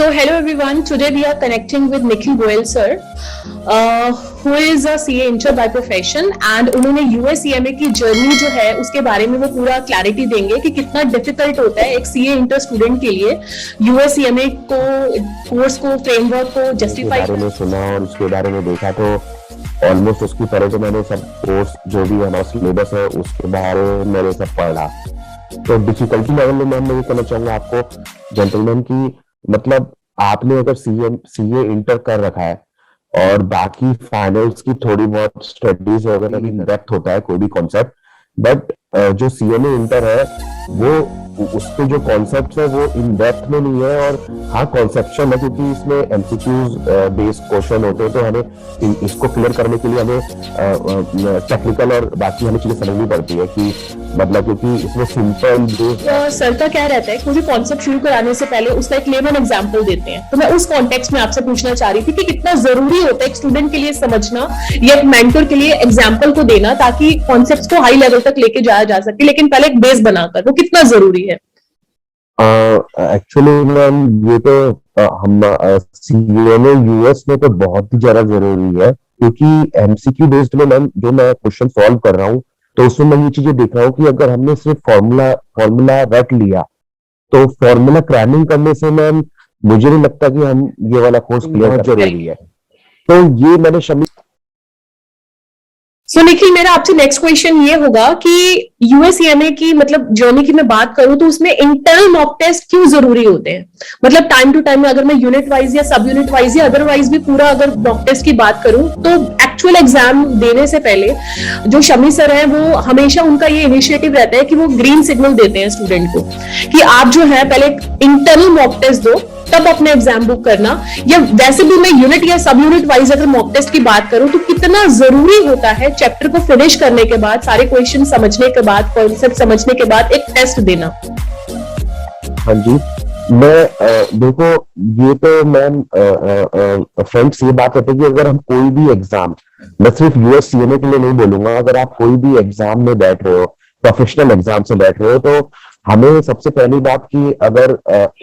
So hello everyone. Today we are connecting with Nikhil Goyal sir, who is a CA inter by profession and उन्होंने USCMA की journey जो है उसके बारे में वो पूरा क्लैरिटी देंगे कि कितना डिफिकल्ट होता है एक CA इंटर स्टूडेंट के लिए USCMA को कोर्स को फ्रेमवर्क को जस्टिफाई बारे में सुना और उसके बारे में देखा तो ऑलमोस्ट उसकी तरह तो मैंने सब कोर्स जो भी हमारा सिलेबस है उसके बारे में मैंने सब पढ़ा। तो डिफिकल्टी लेवल में मैं ये कहना चाहूंगा आपको जेंटलमैन की मतलब आपने अगर सीए इंटर कर रखा है और बाकी फाइनल्स की थोड़ी बहुत स्टडीज वगैरह भी डेप्थ होता है कोई भी कॉन्सेप्ट, बट जो सीएमए इंटर है वो उसके जो कॉन्सेप्ट है वो इन डेप्थ में नहीं है। और हाँ कॉन्सेप्शन है क्योंकि इसमें एमसीक्यूज बेस्ड क्वेश्चन होते हैं तो हमें इसको क्लियर करने के लिए हमें टेक्निकल और बाकी हमें चीजें समझनी पड़ती है कि मतलब क्योंकि इसमें सिंपल सर का क्या रहता है कोई भी कॉन्सेप्ट शुरू कराने से पहले उसका एक लेमन एग्जांपल देते हैं। तो मैं उस कॉन्टेक्स्ट में आपसे पूछना चाह रही थी कि कितना जरूरी होता है एक स्टूडेंट के लिए समझना या एक मेंटर के लिए एग्जांपल को देना ताकि कॉन्सेप्ट्स को हाई लेवल तक लेके जाया जा सके, लेकिन पहले एक बेस बनाकर वो कितना जरूरी है? एक्चुअली मैम ये तो हम सीएमए यूएस में तो बहुत ही ज्यादा जरूरी है क्योंकि एमसीक्यू बेस्ड में मैम जो मैं क्वेश्चन सॉल्व कर रहा हूँ तो उसमें मैं ये चीजें देख रहा हूँ कि अगर हमने सिर्फ फॉर्मूला रट लिया तो फॉर्मूला क्रैमिंग करने से मैम मुझे नहीं लगता कि हम ये वाला कोर्स क्लियर जरूरी है। तो ये मैंने शमी सो निखिल मेरा आपसे नेक्स्ट क्वेश्चन ये होगा कि यूएससीएमए की मतलब जर्नी की मैं बात करूं तो उसमें इंटरनल मॉक टेस्ट क्यों जरूरी होते हैं? मतलब टाइम टू टाइम में अगर मैं यूनिट वाइज या सब यूनिट वाइज या अदरवाइज भी पूरा अगर मॉक टेस्ट की बात करूं तो एक्चुअल एग्जाम देने से पहले जो शमी सर है वो हमेशा उनका ये इनिशिएटिव रहता है कि वो ग्रीन सिग्नल देते हैं स्टूडेंट को कि आप जो है पहले इंटरनल मॉक टेस्ट दो तब अपने एग्जाम बुक करना। या वैसे भी मैं यूनिट या सब यूनिट वाइज अगर मॉक टेस्ट की बात करूं तो कितना जरूरी होता है चैप्टर को फिनिश करने के बाद सारे क्वेश्चन समझने के बाद कॉन्सेप्ट समझने के बाद एक टेस्ट देना? हाँ जी मैं देखो ये तो मैम फ्रेंड्स ये बात कहते हैं कि अगर हम कोई भी एग्जाम, मैं सिर्फ यूएससीएमए के लिए नहीं बोलूंगा, अगर आप कोई भी एग्जाम में बैठ रहे हो प्रोफेशनल एग्जाम से बैठ रहे हो तो हमें सबसे पहली बात की अगर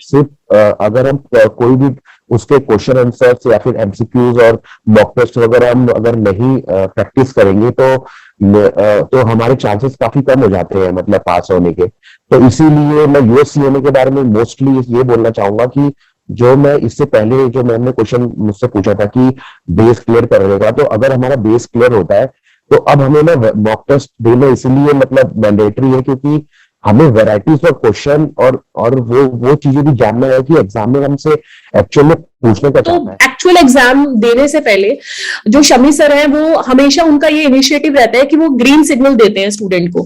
सिर्फ अगर हम कोई भी उसके क्वेश्चन आंसर्स या फिर एमसीक्यूज और मॉक टेस्ट वगैरह हम अगर नहीं प्रैक्टिस करेंगे तो हमारे चांसेस काफी कम हो जाते हैं मतलब पास होने के। तो इसीलिए मैं यूएससीएमए के बारे में मोस्टली ये बोलना चाहूंगा कि जो मैं इससे पहले जो मैंने क्वेश्चन मुझसे पूछा था कि बेस क्लियर करेगा, तो अगर हमारा बेस क्लियर होता है तो अब हमें ना मॉक टेस्ट देना इसलिए मतलब मैंडेटरी है क्योंकि हमें वैरायटीज ऑफ क्वेश्चन और वो चीजें भी जानना है कि एग्जाम में हमसे एक्चुअल में पूछने का चाहता है। एक्चुअल एग्जाम देने से पहले जो शमी सर है वो हमेशा उनका ये इनिशिएटिव रहता है कि वो ग्रीन सिग्नल देते हैं स्टूडेंट को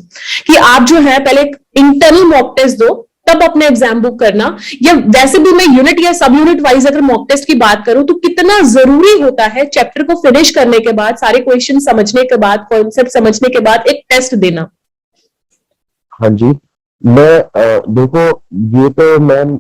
कि आप जो है पहले इंटरनल मॉक टेस्ट दो तब अपने एग्जाम बुक करना। या वैसे भी मैं यूनिट या सब यूनिट वाइज अगर मॉक टेस्ट की बात करूं तो कितना जरूरी होता है चैप्टर को फिनिश करने के बाद सारे क्वेश्चन समझने के बाद कॉन्सेप्ट समझने के बाद एक टेस्ट देना? हाँ जी मैं देखो ये तो मैम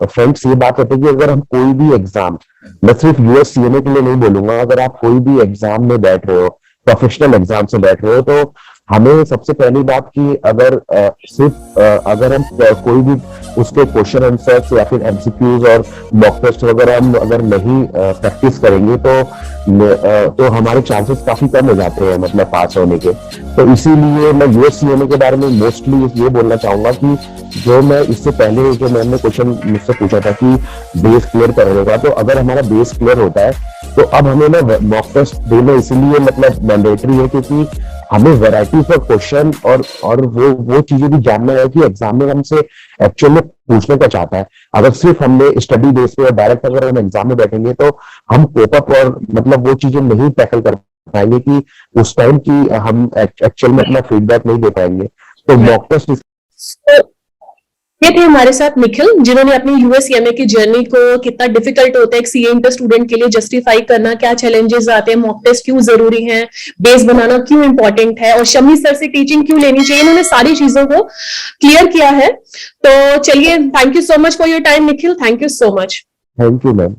फ्रेंड्स ये बात कहते हैं कि अगर हम कोई भी एग्जाम, मैं सिर्फ यूएससीएमए के लिए नहीं बोलूंगा, अगर आप कोई भी एग्जाम में बैठ रहे हो प्रोफेशनल एग्जाम से बैठ रहे हो तो हमें सबसे पहली बात की अगर सिर्फ अगर हम कोई भी उसके क्वेश्चन आंसर्स या फिर एमसीक्यूज और मॉक टेस्ट वगैरह हम अगर नहीं प्रैक्टिस करेंगे तो हमारे चांसेस काफी कम हो जाते हैं मतलब पास होने के। तो इसीलिए मैं यूएससीएमए के बारे में मोस्टली ये बोलना चाहूंगा कि जो मैं इससे पहले जो मैंने क्वेश्चन मुझसे पूछा था कि बेस क्लियर करेगा, तो अगर हमारा बेस क्लियर होता है तो अब हमें ना मॉक टेस्ट देना इसलिए मतलब मैंडेटरी है क्योंकि हमें वैरायटीज ऑफ क्वेश्चन और वो चीजें भी जानना है कि एग्जाम में हमसे एक्चुअल में पूछने का चाहता है। अगर सिर्फ हमने स्टडी बेस पे डायरेक्ट अगर हम एग्जाम में बैठेंगे तो हम कोप अप और मतलब वो चीजें नहीं टैकल कर पाएंगे कि उस टाइम की हम एक्चुअल में अपना फीडबैक नहीं दे पाएंगे। तो मॉक टेस्ट ये थे हमारे साथ निखिल जिन्होंने अपनी यूएससीएमए की जर्नी को कितना डिफिकल्ट होता है एक सीए इंटर स्टूडेंट के लिए जस्टिफाई करना, क्या चैलेंजेस आते हैं, मॉक टेस्ट क्यों जरूरी है, बेस बनाना क्यों इंपॉर्टेंट है और शमी सर से टीचिंग क्यों लेनी चाहिए, इन्होंने सारी चीजों को क्लियर किया है। तो चलिए thank you so much for your time Nikhil, thank you so much. Thank you ma'am.